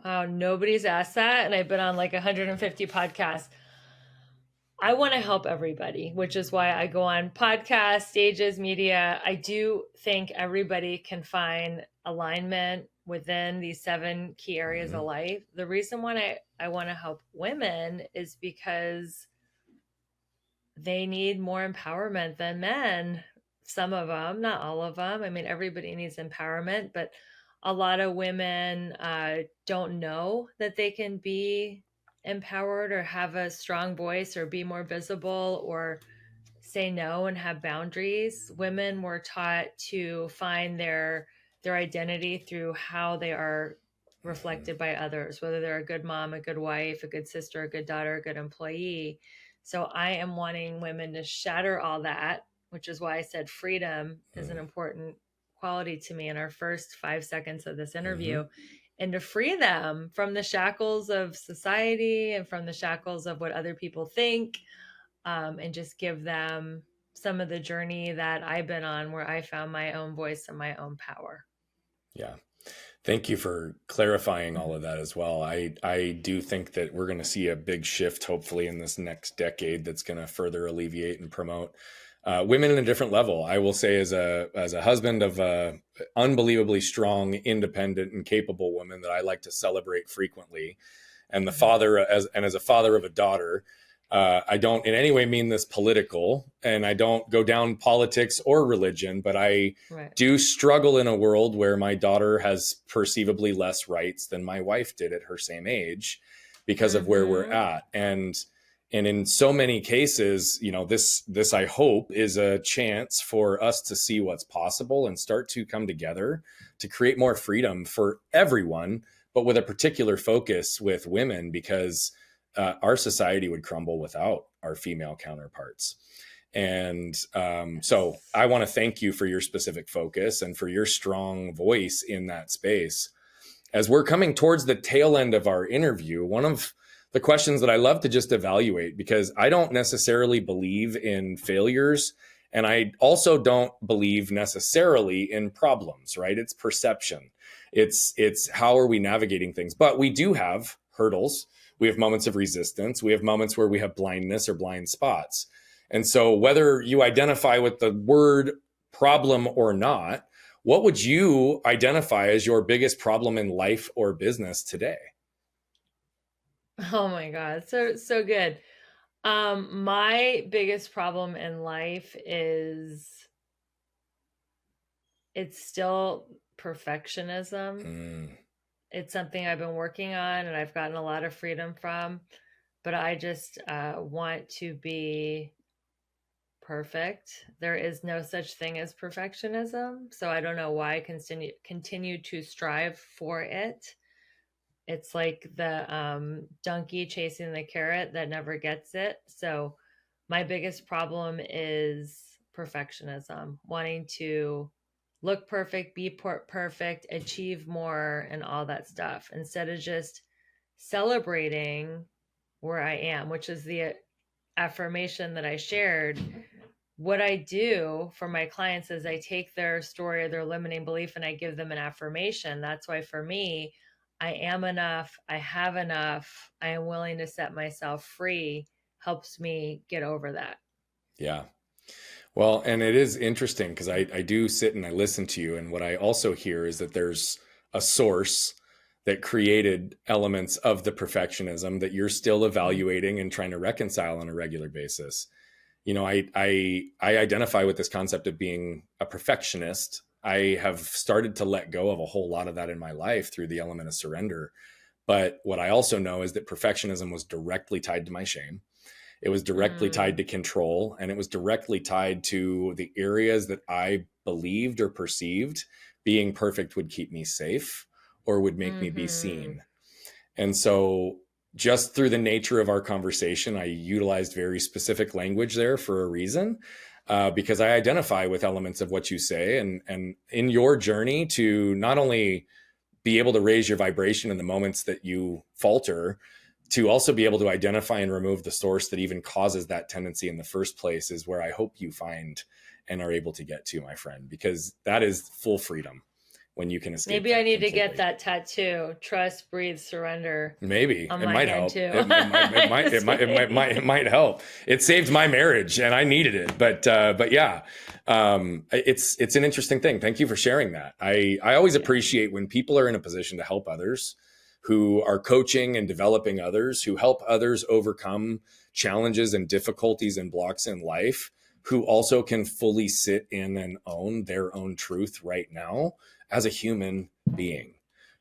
Nobody's asked that, and I've been on like 150 podcasts. I want to help everybody, which is why I go on podcasts, stages, media. I do think everybody can find alignment within these 7 key areas of life. The reason why I want to help women is because they need more empowerment than men. Some of them, not all of them. I mean, everybody needs empowerment, but a lot of women don't know that they can be empowered or have a strong voice or be more visible or say no and have boundaries. Women were taught to find their identity through how they are reflected by others, whether they're a good mom, a good wife, a good sister, a good daughter, a good employee. So I am wanting women to shatter all that, which is why I said freedom is an important quality to me in our first 5 seconds of this interview, and to free them from the shackles of society and from the shackles of what other people think, and just give them some of the journey that I've been on where I found my own voice and my own power. Yeah. Thank you for clarifying all of that as well. I do think that we're going to see a big shift, hopefully, in this next decade that's going to further alleviate and promote women in a different level. I will say, as a husband of a unbelievably strong, independent, and capable woman that I like to celebrate frequently, and as a father of a daughter, I don't in any way mean this political, and I don't go down politics or religion, but I do struggle in a world where my daughter has perceivably less rights than my wife did at her same age because of where we're at. And in so many cases, this I hope is a chance for us to see what's possible and start to come together to create more freedom for everyone, but with a particular focus with women, because our society would crumble without our female counterparts. And so I want to thank you for your specific focus and for your strong voice in that space. As we're coming towards the tail end of our interview, one of the questions that I love to just evaluate, because I don't necessarily believe in failures, and I also don't believe necessarily in problems, right? It's perception. It's how are we navigating things? But we do have hurdles. We have moments of resistance. We have moments where we have blindness or blind spots. And so whether you identify with the word problem or not, what would you identify as your biggest problem in life or business today? Oh my God. So good. My biggest problem in life is it's still perfectionism. It's something I've been working on and I've gotten a lot of freedom from, but I just want to be perfect. There is no such thing as perfectionism. So I don't know why I continue to strive for it. It's like the donkey chasing the carrot that never gets it. So my biggest problem is perfectionism, wanting to look perfect, be perfect, achieve more, and all that stuff, instead of just celebrating where I am, which is the affirmation that I shared, what I do for my clients is I take their story or their limiting belief and I give them an affirmation. That's why for me, I am enough, I have enough, I am willing to set myself free helps me get over that. Yeah. Well, and it is interesting because I do sit and I listen to you. And what I also hear is that there's a source that created elements of the perfectionism that you're still evaluating and trying to reconcile on a regular basis. You know, I identify with this concept of being a perfectionist. I have started to let go of a whole lot of that in my life through the element of surrender. But what I also know is that perfectionism was directly tied to my shame. It was directly tied to control, and it was directly tied to the areas that I believed or perceived being perfect would keep me safe or would make me be seen. And so just through the nature of our conversation, I utilized very specific language there for a reason, because I identify with elements of what you say. And in your journey to not only be able to raise your vibration in the moments that you falter, to also be able to identify and remove the source that even causes that tendency in the first place is where I hope you find and are able to get to, my friend, because that is full freedom when you can escape. Maybe I need to get that tattoo. Trust, breathe, surrender. Maybe it might help. Too. It might help. It saved my marriage and I needed it. But yeah, it's an interesting thing. Thank you for sharing that. I always appreciate when people are in a position to help others, who are coaching and developing others, who help others overcome challenges and difficulties and blocks in life, who also can fully sit in and own their own truth right now as a human being,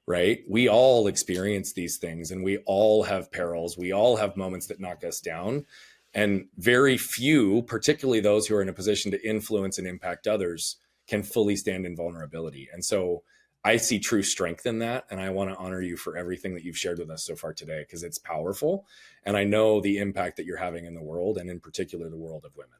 right? We all experience these things and we all have perils. We all have moments that knock us down. And very few, particularly those who are in a position to influence and impact others, can fully stand in vulnerability. And so I see true strength in that. And I want to honor you for everything that you've shared with us so far today, because it's powerful. And I know the impact that you're having in the world, and in particular, the world of women.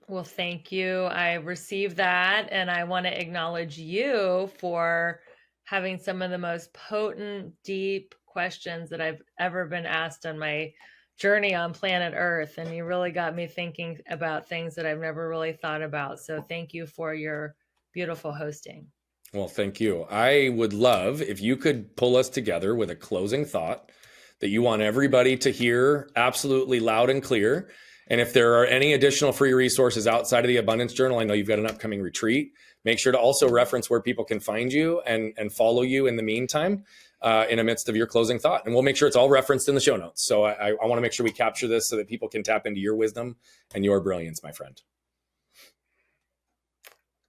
Well, thank you. I received that. And I want to acknowledge you for having some of the most potent, deep questions that I've ever been asked on my journey on planet Earth. And you really got me thinking about things that I've never really thought about. So thank you for your beautiful hosting. Well, thank you. I would love if you could pull us together with a closing thought that you want everybody to hear absolutely loud and clear. And if there are any additional free resources outside of the Abundance Journal, I know you've got an upcoming retreat. Make sure to also reference where people can find you and follow you in the meantime, in the midst of your closing thought. And we'll make sure it's all referenced in the show notes. So I want to make sure we capture this so that people can tap into your wisdom and your brilliance, my friend.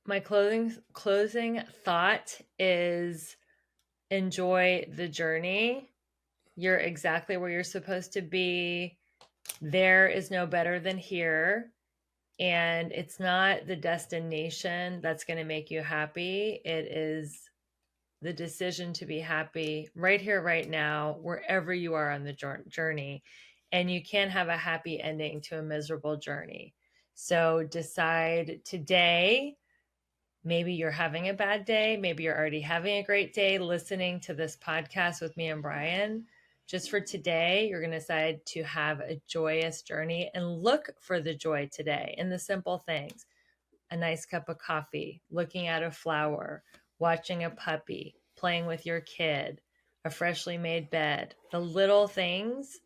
My closing thought is enjoy the journey. You're exactly where you're supposed to be. There is no better than here. And it's not the destination that's going to make you happy. It is the decision to be happy right here, right now, wherever you are on the journey. And you can have a happy ending to a miserable journey. So decide today. Maybe you're having a bad day. Maybe you're already having a great day listening to this podcast with me and Brian. Just for today, you're going to decide to have a joyous journey and look for the joy today in the simple things. A nice cup of coffee, looking at a flower, watching a puppy, playing with your kid, a freshly made bed. The little things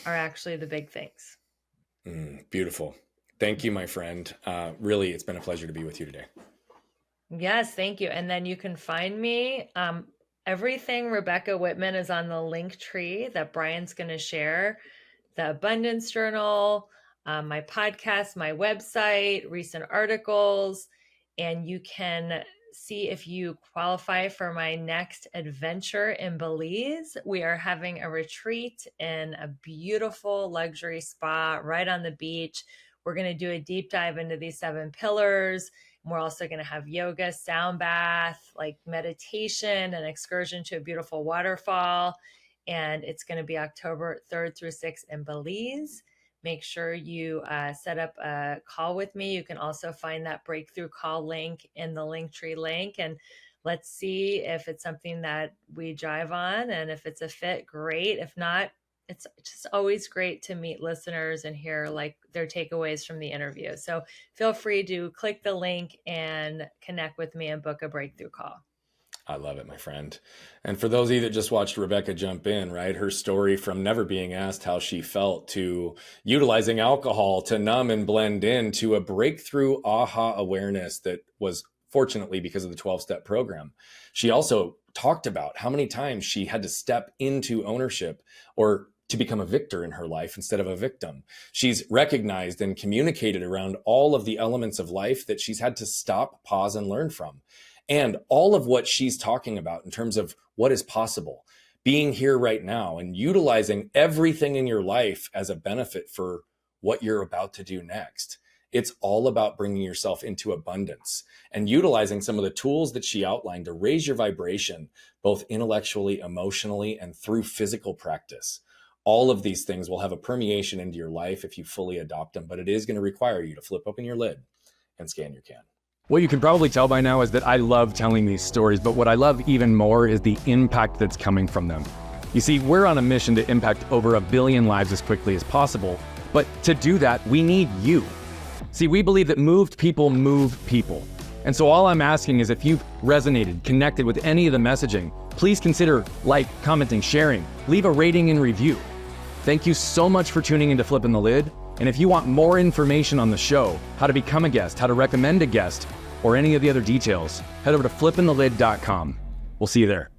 are actually the big things. Beautiful. Thank you, my friend. Really, it's been a pleasure to be with you today. Yes, thank you. And then you can find me. Everything Rebecca Whitman is on the link tree that Brian's going to share. The Abundance Journal, my podcast, my website, recent articles, and you can see if you qualify for my next adventure in Belize. We are having a retreat in a beautiful luxury spa right on the beach. We're going to do a deep dive into these 7 pillars. We're also going to have yoga, sound bath, like meditation, an excursion to a beautiful waterfall. And it's going to be October 3rd through 6th in Belize. Make sure you set up a call with me. You can also find that breakthrough call link in the Linktree link. And let's see if it's something that we jive on. And if it's a fit, great. If not, it's just always great to meet listeners and hear like their takeaways from the interview. So feel free to click the link and connect with me and book a breakthrough call. I love it, my friend. And for those of you that just watched Rebecca jump in, right? Her story from never being asked how she felt to utilizing alcohol to numb and blend in to a breakthrough aha awareness that was fortunately because of the 12-step program. She also talked about how many times she had to step into ownership or to become a victor in her life instead of a victim. She's recognized and communicated around all of the elements of life that she's had to stop, pause, and learn from. And all of what she's talking about in terms of what is possible, being here right now and utilizing everything in your life as a benefit for what you're about to do next. It's all about bringing yourself into abundance and utilizing some of the tools that she outlined to raise your vibration, both intellectually, emotionally, and through physical practice. All of these things will have a permeation into your life if you fully adopt them, but it is going to require you to flip open your lid and scan your can. What you can probably tell by now is that I love telling these stories, but what I love even more is the impact that's coming from them. You see, we're on a mission to impact over 1 billion lives as quickly as possible, but to do that, we need you. See, we believe that moved people move people. And so all I'm asking is if you've resonated, connected with any of the messaging, please consider commenting, sharing, leave a rating and review. Thank you so much for tuning into Flipping the Lid. And if you want more information on the show, how to become a guest, how to recommend a guest, or any of the other details, head over to flippingthelid.com. We'll see you there.